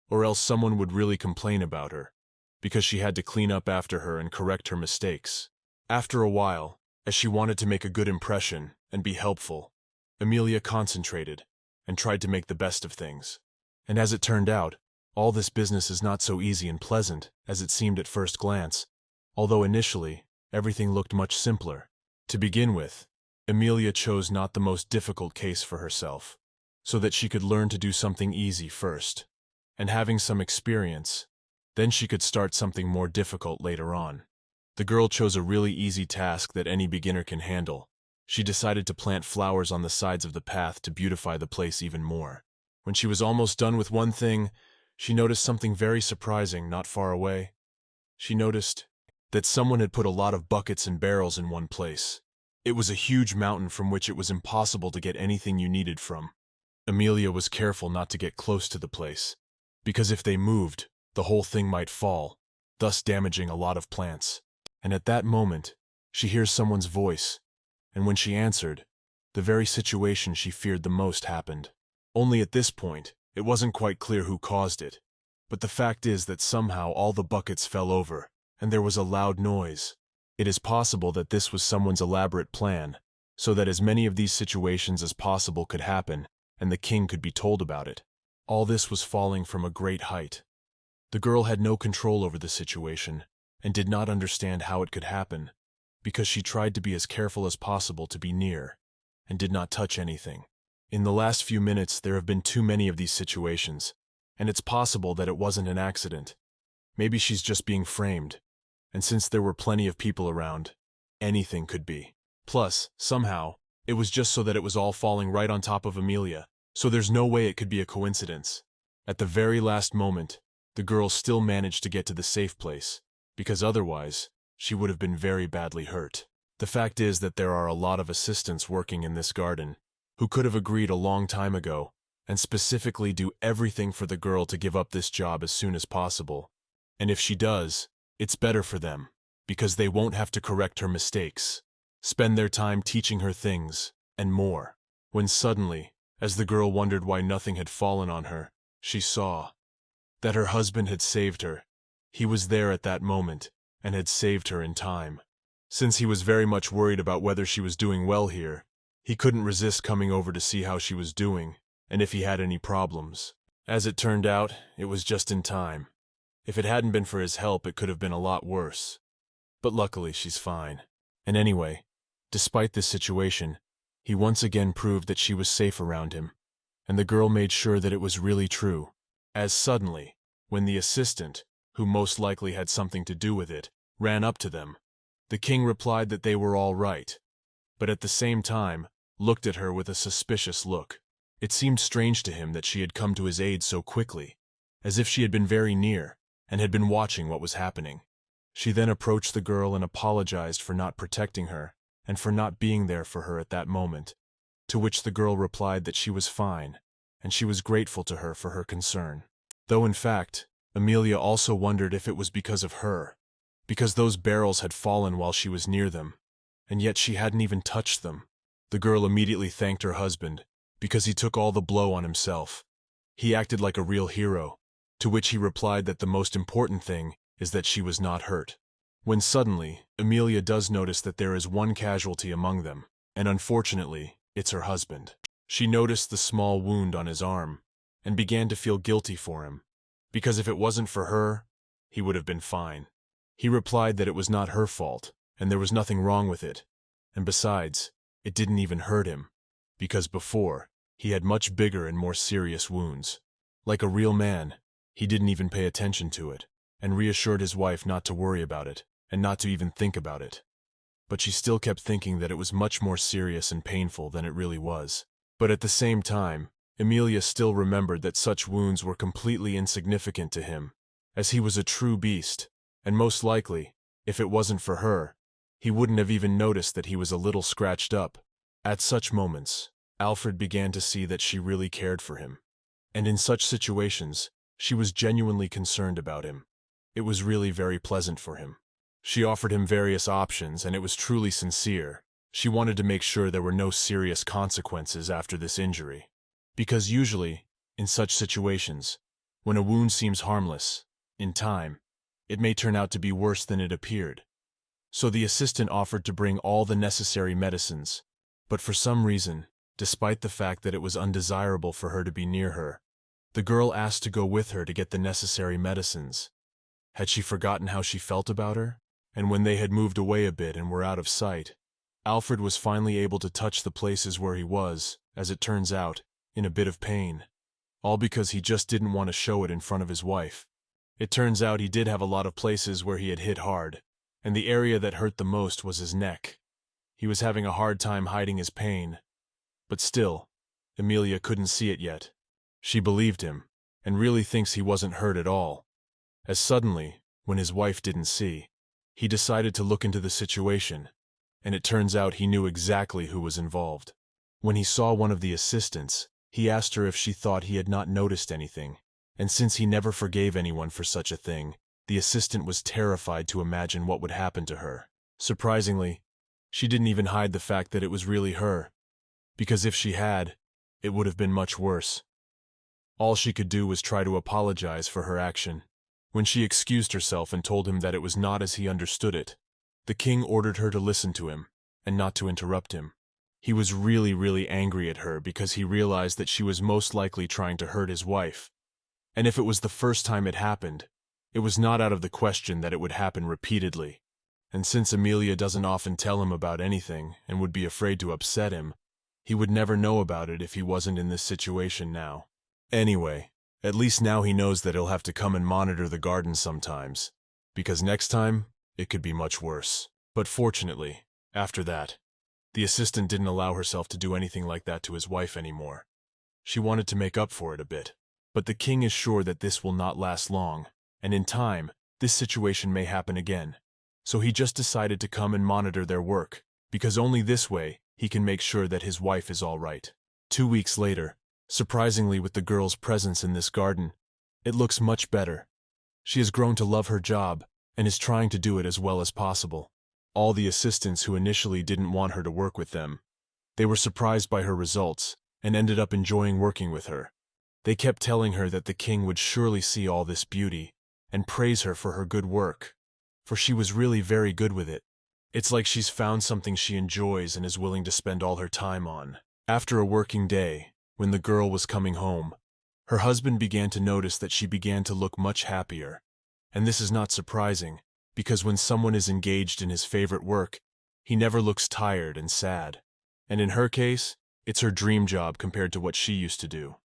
or else someone would really complain about her, because she had to clean up after her and correct her mistakes. After a while, as she wanted to make a good impression and be helpful, Emilia concentrated and tried to make the best of things. And as it turned out, all this business is not so easy and pleasant as it seemed at first glance, although initially, everything looked much simpler. To begin with, Emilia chose not the most difficult case for herself, so that she could learn to do something easy first, and having some experience, then she could start something more difficult later on. The girl chose a really easy task that any beginner can handle. She decided to plant flowers on the sides of the path to beautify the place even more. When she was almost done with one thing, she noticed something very surprising not far away. She noticed that someone had put a lot of buckets and barrels in one place. It was a huge mountain from which it was impossible to get anything you needed from. Amelia was careful not to get close to the place, because if they moved, the whole thing might fall, thus damaging a lot of plants. And at that moment, she hears someone's voice, and when she answered, the very situation she feared the most happened. Only at this point, it wasn't quite clear who caused it, but the fact is that somehow all the buckets fell over, and there was a loud noise. It is possible that this was someone's elaborate plan, so that as many of these situations as possible could happen, and the king could be told about it. All this was falling from a great height. The girl had no control over the situation, and did not understand how it could happen, because she tried to be as careful as possible to be near, and did not touch anything. In the last few minutes there have been too many of these situations, and it's possible that it wasn't an accident. Maybe she's just being framed, and since there were plenty of people around, anything could be. Plus, somehow, it was just so that it was all falling right on top of Amelia, so there's no way it could be a coincidence. At the very last moment, the girl still managed to get to the safe place, because otherwise, she would have been very badly hurt. The fact is that there are a lot of assistants working in this garden, who could have agreed a long time ago, and specifically do everything for the girl to give up this job as soon as possible. And if she does, it's better for them, because they won't have to correct her mistakes, spend their time teaching her things, and more. When suddenly, as the girl wondered why nothing had fallen on her, she saw that her husband had saved her. He was there at that moment, and had saved her in time. Since he was very much worried about whether she was doing well here, he couldn't resist coming over to see how she was doing, and if he had any problems. As it turned out, it was just in time. If it hadn't been for his help, it could have been a lot worse. But luckily, she's fine. And anyway, despite this situation, he once again proved that she was safe around him, and the girl made sure that it was really true. As suddenly, when the assistant, who most likely had something to do with it, ran up to them, the king replied that they were all right, but at the same time, looked at her with a suspicious look. It seemed strange to him that she had come to his aid so quickly, as if she had been very near, and had been watching what was happening. She then approached the girl and apologized for not protecting her, and for not being there for her at that moment, to which the girl replied that she was fine, and she was grateful to her for her concern. Though in fact, Amelia also wondered if it was because of her, because those barrels had fallen while she was near them, and yet she hadn't even touched them. The girl immediately thanked her husband, because he took all the blow on himself. He acted like a real hero, to which he replied that the most important thing is that she was not hurt. When suddenly, Amelia does notice that there is one casualty among them, and unfortunately, it's her husband. She noticed the small wound on his arm, and began to feel guilty for him, because if it wasn't for her, he would have been fine. He replied that it was not her fault, and there was nothing wrong with it, and besides, it didn't even hurt him, because before, he had much bigger and more serious wounds. Like a real man, he didn't even pay attention to it, and reassured his wife not to worry about it, and not to even think about it. But she still kept thinking that it was much more serious and painful than it really was. But at the same time, Amelia still remembered that such wounds were completely insignificant to him, as he was a true beast, and most likely, if it wasn't for her, he wouldn't have even noticed that he was a little scratched up. At such moments, Alfred began to see that she really cared for him, and in such situations, she was genuinely concerned about him. It was really very pleasant for him. She offered him various options, and it was truly sincere. She wanted to make sure there were no serious consequences after this injury. Because usually, in such situations, when a wound seems harmless, in time, it may turn out to be worse than it appeared. So the assistant offered to bring all the necessary medicines, but for some reason, despite the fact that it was undesirable for her to be near her, the girl asked to go with her to get the necessary medicines. Had she forgotten how she felt about her? And when they had moved away a bit and were out of sight, Alfred was finally able to touch the places where he was, as it turns out, in a bit of pain. All because he just didn't want to show it in front of his wife. It turns out he did have a lot of places where he had hit hard, and the area that hurt the most was his neck. He was having a hard time hiding his pain. But still, Amelia couldn't see it yet. She believed him, and really thinks he wasn't hurt at all. As suddenly, when his wife didn't see, he decided to look into the situation, and it turns out he knew exactly who was involved. When he saw one of the assistants, he asked her if she thought he had not noticed anything, and since he never forgave anyone for such a thing, the assistant was terrified to imagine what would happen to her. Surprisingly, she didn't even hide the fact that it was really her, because if she had, it would have been much worse. All she could do was try to apologize for her action. When she excused herself and told him that it was not as he understood it, the king ordered her to listen to him and not to interrupt him. He was really angry at her because he realized that she was most likely trying to hurt his wife. And if it was the first time it happened, it was not out of the question that it would happen repeatedly. And since Amelia doesn't often tell him about anything and would be afraid to upset him, he would never know about it if he wasn't in this situation now. Anyway, at least now he knows that he'll have to come and monitor the garden sometimes, because next time, it could be much worse. But fortunately, after that, the assistant didn't allow herself to do anything like that to his wife anymore. She wanted to make up for it a bit. But the king is sure that this will not last long, and in time, this situation may happen again. So he just decided to come and monitor their work, because only this way he can make sure that his wife is all right. 2 weeks later, surprisingly with the girl's presence in this garden, it looks much better. She has grown to love her job and is trying to do it as well as possible. All the assistants who initially didn't want her to work with them, they were surprised by her results and ended up enjoying working with her. They kept telling her that the king would surely see all this beauty and praise her for her good work, for she was really very good with it. It's like she's found something she enjoys and is willing to spend all her time on. After a working day, when the girl was coming home, her husband began to notice that she began to look much happier. And this is not surprising, because when someone is engaged in his favorite work, he never looks tired and sad. And in her case, it's her dream job compared to what she used to do.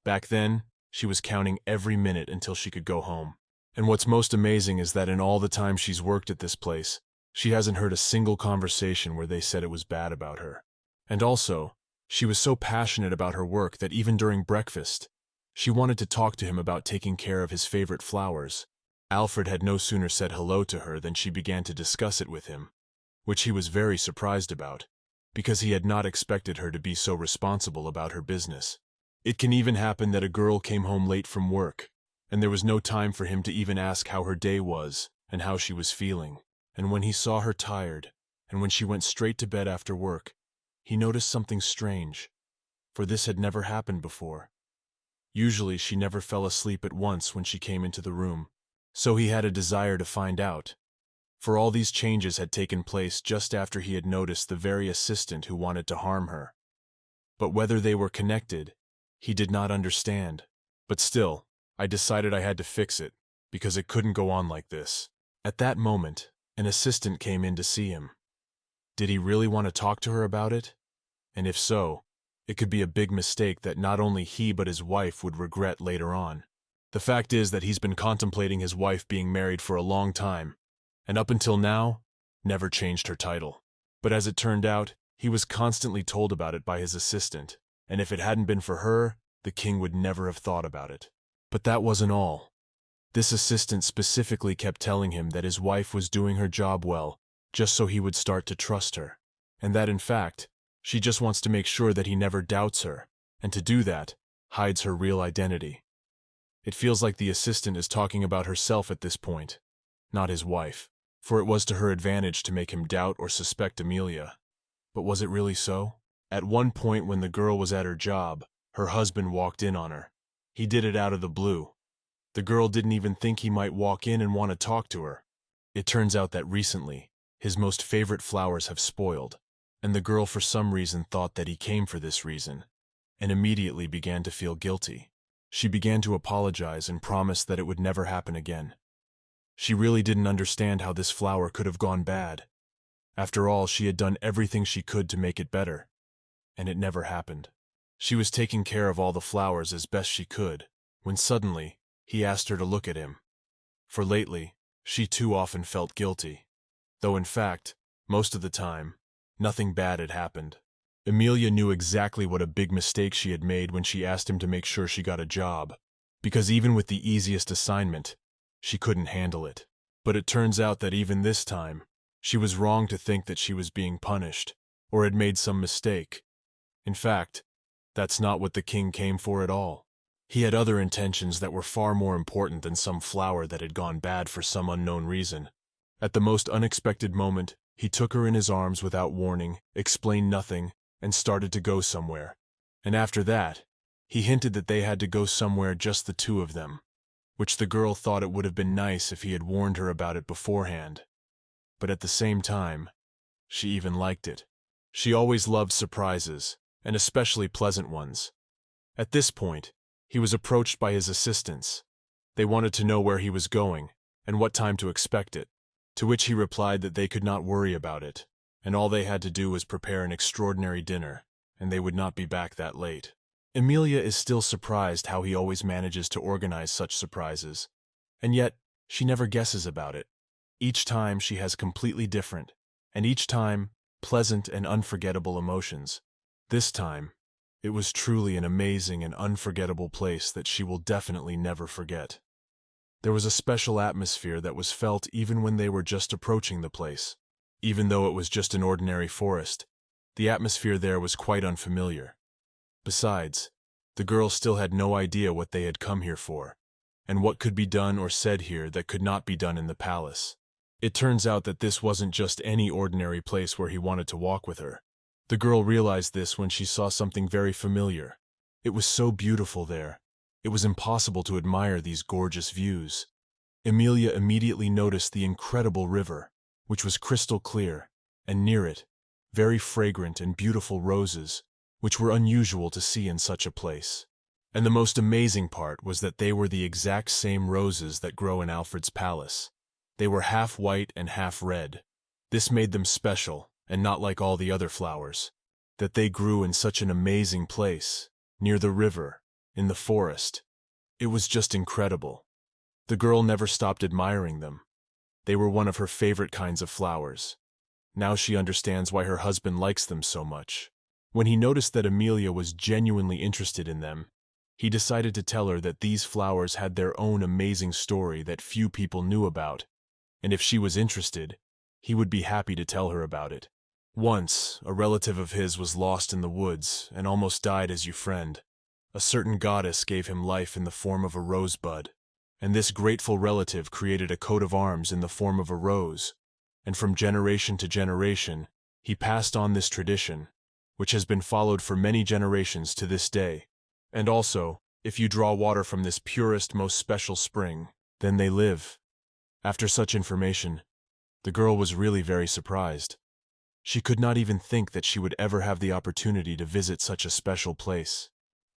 Back then, she was counting every minute until she could go home. And what's most amazing is that in all the time she's worked at this place, she hasn't heard a single conversation where they said it was bad about her. And also, she was so passionate about her work that even during breakfast, she wanted to talk to him about taking care of his favorite flowers. Alfred had no sooner said hello to her than she began to discuss it with him, which he was very surprised about, because he had not expected her to be so responsible about her business. It can even happen that a girl came home late from work, and there was no time for him to even ask how her day was and how she was feeling. And when he saw her tired, and when she went straight to bed after work, he noticed something strange, for this had never happened before. Usually she never fell asleep at once when she came into the room, so he had a desire to find out, for all these changes had taken place just after he had noticed the very assistant who wanted to harm her. But whether they were connected, he did not understand. But still, I decided I had to fix it, because it couldn't go on like this. At that moment, an assistant came in to see him. Did he really want to talk to her about it? And if so, it could be a big mistake that not only he but his wife would regret later on. The fact is that he's been contemplating his wife being married for a long time, and up until now, never changed her title. But as it turned out, he was constantly told about it by his assistant, and if it hadn't been for her, the king would never have thought about it. But that wasn't all. This assistant specifically kept telling him that his wife was doing her job well, just so he would start to trust her, and that in fact, she just wants to make sure that he never doubts her, and to do that, hides her real identity. It feels like the assistant is talking about herself at this point, not his wife, for it was to her advantage to make him doubt or suspect Amelia. But was it really so? At one point when the girl was at her job, her husband walked in on her. He did it out of the blue. The girl didn't even think he might walk in and want to talk to her. It turns out that recently, his most favorite flowers have spoiled, and the girl for some reason thought that he came for this reason, and immediately began to feel guilty. She began to apologize and promised that it would never happen again. She really didn't understand how this flower could have gone bad. After all, she had done everything she could to make it better, and it never happened. She was taking care of all the flowers as best she could, when suddenly, he asked her to look at him. For lately, she too often felt guilty, though in fact, most of the time, nothing bad had happened. Amelia knew exactly what a big mistake she had made when she asked him to make sure she got a job, because even with the easiest assignment, she couldn't handle it. But it turns out that even this time, she was wrong to think that she was being punished, or had made some mistake. In fact, that's not what the king came for at all. He had other intentions that were far more important than some flower that had gone bad for some unknown reason. At the most unexpected moment, he took her in his arms without warning, explained nothing, and started to go somewhere. And after that, he hinted that they had to go somewhere just the two of them, which the girl thought it would have been nice if he had warned her about it beforehand. But at the same time, she even liked it. She always loved surprises, and especially pleasant ones. At this point, he was approached by his assistants. They wanted to know where he was going, and what time to expect it, to which he replied that they could not worry about it, and all they had to do was prepare an extraordinary dinner, and they would not be back that late. Emilia is still surprised how he always manages to organize such surprises, and yet she never guesses about it. Each time she has completely different, and each time pleasant and unforgettable emotions. This time, it was truly an amazing and unforgettable place that she will definitely never forget. There was a special atmosphere that was felt even when they were just approaching the place. Even though it was just an ordinary forest, the atmosphere there was quite unfamiliar. Besides, the girl still had no idea what they had come here for, and what could be done or said here that could not be done in the palace. It turns out that this wasn't just any ordinary place where he wanted to walk with her. The girl realized this when she saw something very familiar. It was so beautiful there. It was impossible to admire these gorgeous views. Emilia immediately noticed the incredible river, which was crystal clear, and near it, very fragrant and beautiful roses, which were unusual to see in such a place. And the most amazing part was that they were the exact same roses that grow in Alfred's palace. They were half white and half red. This made them special, and not like all the other flowers. That they grew in such an amazing place, near the river, in the forest. It was just incredible. The girl never stopped admiring them. They were one of her favorite kinds of flowers. Now she understands why her husband likes them so much. When he noticed that Emilia was genuinely interested in them, he decided to tell her that these flowers had their own amazing story that few people knew about, and if she was interested, he would be happy to tell her about it. Once, a relative of his was lost in the woods and almost died as you friend. A certain goddess gave him life in the form of a rosebud, and this grateful relative created a coat of arms in the form of a rose, and from generation to generation, he passed on this tradition, which has been followed for many generations to this day. And also, if you draw water from this purest, most special spring, then they live. After such information, the girl was really very surprised. She could not even think that she would ever have the opportunity to visit such a special place.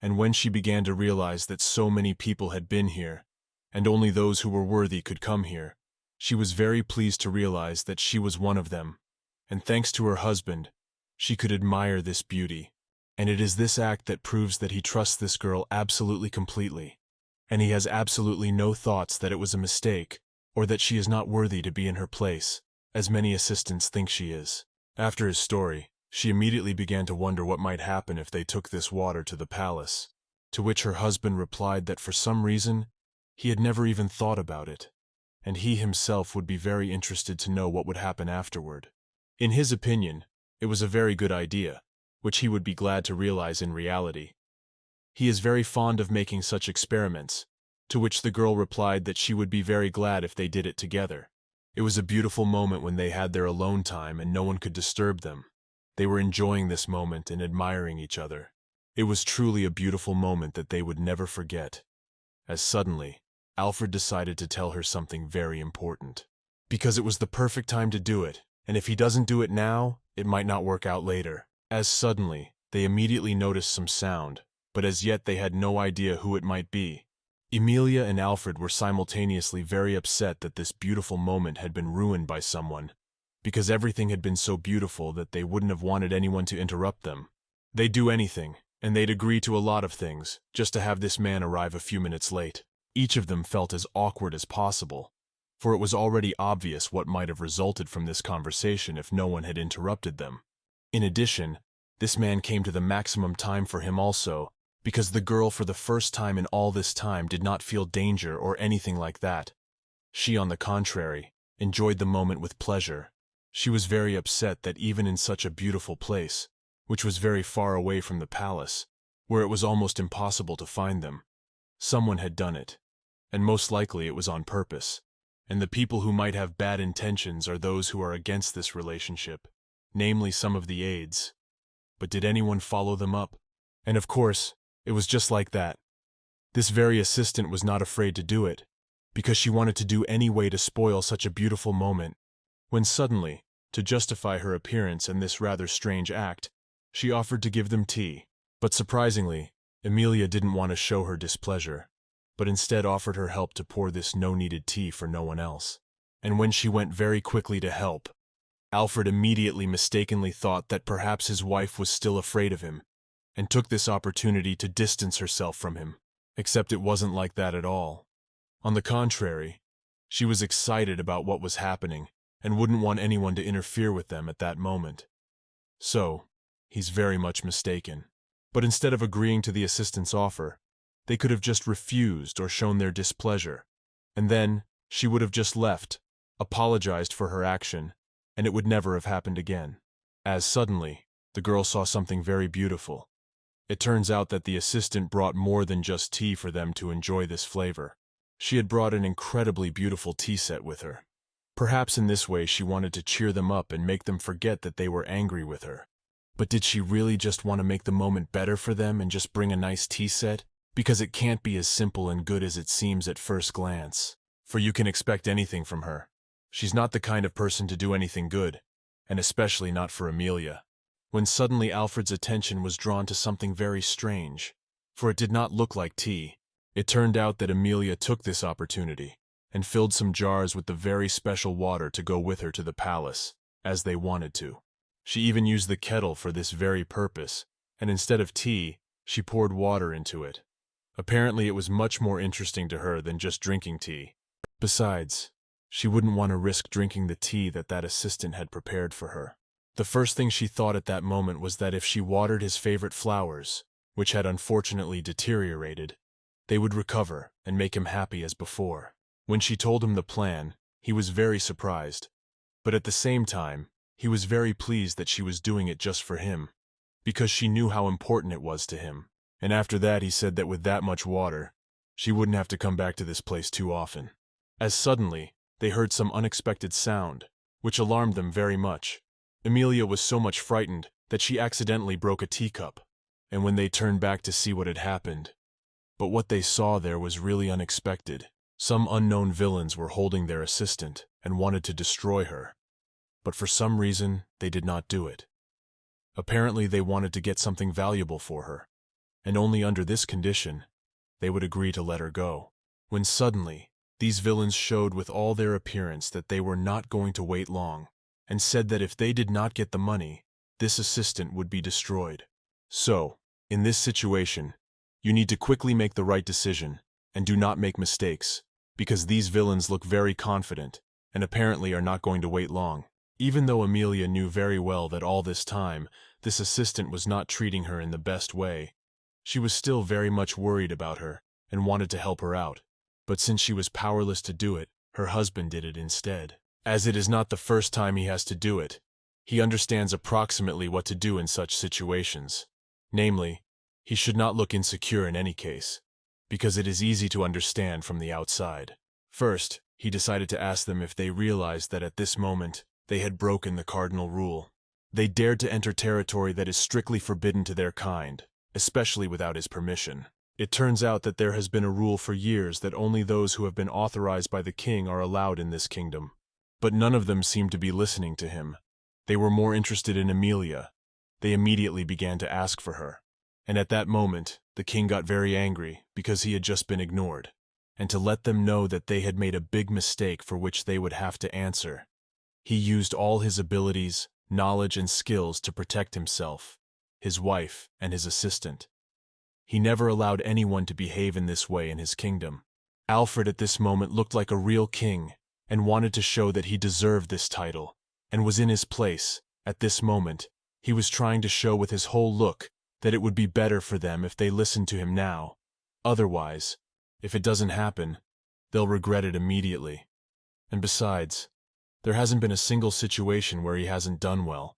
And when she began to realize that so many people had been here, and only those who were worthy could come here, she was very pleased to realize that she was one of them, and thanks to her husband, she could admire this beauty. And it is this act that proves that he trusts this girl absolutely completely, and he has absolutely no thoughts that it was a mistake, or that she is not worthy to be in her place, as many assistants think she is. After his story, she immediately began to wonder what might happen if they took this water to the palace, to which her husband replied that for some reason, he had never even thought about it, and he himself would be very interested to know what would happen afterward. In his opinion, it was a very good idea, which he would be glad to realize in reality. He is very fond of making such experiments, to which the girl replied that she would be very glad if they did it together. It was a beautiful moment when they had their alone time and no one could disturb them. They were enjoying this moment and admiring each other. It was truly a beautiful moment that they would never forget. As suddenly, Alfred decided to tell her something very important. Because it was the perfect time to do it, and if he doesn't do it now, it might not work out later. As suddenly, they immediately noticed some sound, but as yet they had no idea who it might be. Emilia and Alfred were simultaneously very upset that this beautiful moment had been ruined by someone, because everything had been so beautiful that they wouldn't have wanted anyone to interrupt them. They'd do anything, and they'd agree to a lot of things, just to have this man arrive a few minutes late. Each of them felt as awkward as possible, for it was already obvious what might have resulted from this conversation if no one had interrupted them. In addition, this man came to the maximum time for him also, because the girl for the first time in all this time did not feel danger or anything like that. She, on the contrary, enjoyed the moment with pleasure. She was very upset that even in such a beautiful place, which was very far away from the palace, where it was almost impossible to find them, someone had done it, and most likely it was on purpose. And the people who might have bad intentions are those who are against this relationship, namely some of the aides. But did anyone follow them up? And of course, it was just like that. This very assistant was not afraid to do it, because she wanted to do any way to spoil such a beautiful moment, when suddenly, to justify her appearance and this rather strange act, she offered to give them tea. But surprisingly, Emilia didn't want to show her displeasure, but instead offered her help to pour this no-needed tea for no one else. And when she went very quickly to help, Alfred immediately mistakenly thought that perhaps his wife was still afraid of him, and took this opportunity to distance herself from him. Except it wasn't like that at all. On the contrary, she was excited about what was happening, and wouldn't want anyone to interfere with them at that moment. So, he's very much mistaken. But instead of agreeing to the assistant's offer, they could have just refused or shown their displeasure, and then she would have just left, apologized for her action, and it would never have happened again. As suddenly, the girl saw something very beautiful. It turns out that the assistant brought more than just tea for them to enjoy this flavor. She had brought an incredibly beautiful tea set with her. Perhaps in this way she wanted to cheer them up and make them forget that they were angry with her. But did she really just want to make the moment better for them and just bring a nice tea set? Because it can't be as simple and good as it seems at first glance. For you can expect anything from her. She's not the kind of person to do anything good, and especially not for Emilia. When suddenly Alfred's attention was drawn to something very strange, for it did not look like tea. It turned out that Emilia took this opportunity and filled some jars with the very special water to go with her to the palace, as they wanted to. She even used the kettle for this very purpose, and instead of tea, she poured water into it. Apparently it was much more interesting to her than just drinking tea. Besides, she wouldn't want to risk drinking the tea that assistant had prepared for her. The first thing she thought at that moment was that if she watered his favorite flowers, which had unfortunately deteriorated, they would recover and make him happy as before. When she told him the plan, he was very surprised, but at the same time, he was very pleased that she was doing it just for him, because she knew how important it was to him. And after that he said that with that much water, she wouldn't have to come back to this place too often. As suddenly, they heard some unexpected sound, which alarmed them very much. Emilia was so much frightened that she accidentally broke a teacup, and when they turned back to see what had happened, but what they saw there was really unexpected. Some unknown villains were holding their assistant and wanted to destroy her, but for some reason they did not do it. Apparently they wanted to get something valuable for her, and only under this condition they would agree to let her go. When suddenly, these villains showed with all their appearance that they were not going to wait long, and said that if they did not get the money, this assistant would be destroyed. So, in this situation, you need to quickly make the right decision, and do not make mistakes, because these villains look very confident, and apparently are not going to wait long. Even though Emilia knew very well that all this time, this assistant was not treating her in the best way, she was still very much worried about her, and wanted to help her out. But since she was powerless to do it, her husband did it instead. As it is not the first time he has to do it, he understands approximately what to do in such situations. Namely, he should not look insecure in any case, because it is easy to understand from the outside. First, he decided to ask them if they realized that at this moment, they had broken the cardinal rule. They dared to enter territory that is strictly forbidden to their kind, especially without his permission. It turns out that there has been a rule for years that only those who have been authorized by the king are allowed in this kingdom. But none of them seemed to be listening to him. They were more interested in Emilia. They immediately began to ask for her. And at that moment, the king got very angry because he had just been ignored. And to let them know that they had made a big mistake for which they would have to answer, he used all his abilities, knowledge, and skills to protect himself, his wife, and his assistant. He never allowed anyone to behave in this way in his kingdom. Alfred at this moment looked like a real king, and wanted to show that he deserved this title, and was in his place. At this moment, he was trying to show with his whole look that it would be better for them if they listened to him now. Otherwise, if it doesn't happen, they'll regret it immediately. And besides, there hasn't been a single situation where he hasn't done well,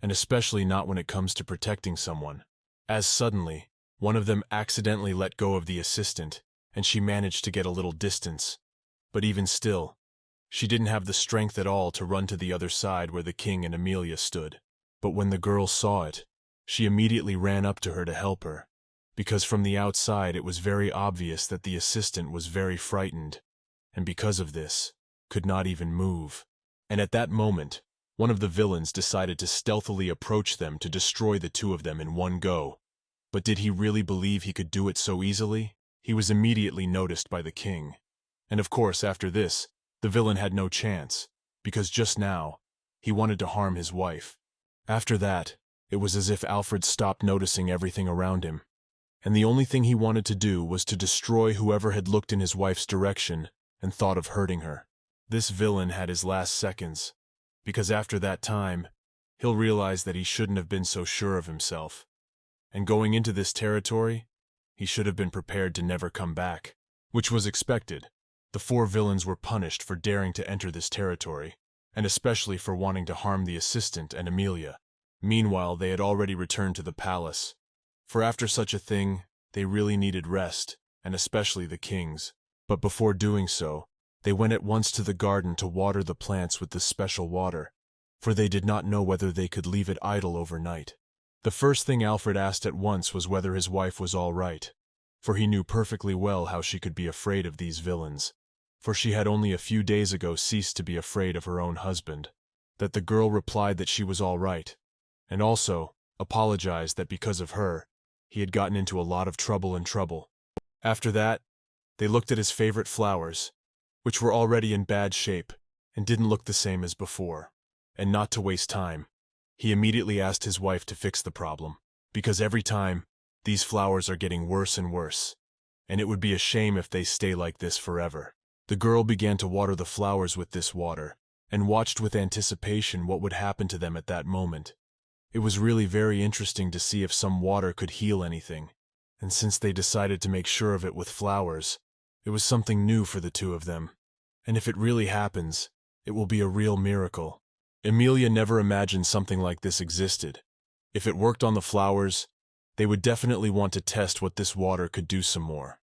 and especially not when it comes to protecting someone. As suddenly, one of them accidentally let go of the assistant, and she managed to get a little distance. But even still, she didn't have the strength at all to run to the other side where the king and Amelia stood. But when the girl saw it, she immediately ran up to her to help her, because from the outside it was very obvious that the assistant was very frightened, and because of this, could not even move. And at that moment, one of the villains decided to stealthily approach them to destroy the two of them in one go. But did he really believe he could do it so easily? He was immediately noticed by the king. And of course, after this, the villain had no chance, because just now, he wanted to harm his wife. After that, it was as if Alfred stopped noticing everything around him, and the only thing he wanted to do was to destroy whoever had looked in his wife's direction and thought of hurting her. This villain had his last seconds, because after that time, he'll realize that he shouldn't have been so sure of himself. And going into this territory, he should have been prepared to never come back, which was expected. The four villains were punished for daring to enter this territory, and especially for wanting to harm the assistant and Amelia. Meanwhile, they had already returned to the palace, for after such a thing, they really needed rest, and especially the kings. But before doing so, they went at once to the garden to water the plants with this special water, for they did not know whether they could leave it idle overnight. The first thing Alfred asked at once was whether his wife was all right, for he knew perfectly well how she could be afraid of these villains, for she had only a few days ago ceased to be afraid of her own husband. That the girl replied that she was all right, and also apologized that because of her, he had gotten into a lot of trouble. After that, they looked at his favorite flowers, which were already in bad shape and didn't look the same as before. And not to waste time, he immediately asked his wife to fix the problem, because every time, these flowers are getting worse and worse, and it would be a shame if they stay like this forever. The girl began to water the flowers with this water, and watched with anticipation what would happen to them at that moment. It was really very interesting to see if some water could heal anything, and since they decided to make sure of it with flowers, it was something new for the two of them. And if it really happens, it will be a real miracle. Amelia never imagined something like this existed. If it worked on the flowers, they would definitely want to test what this water could do some more.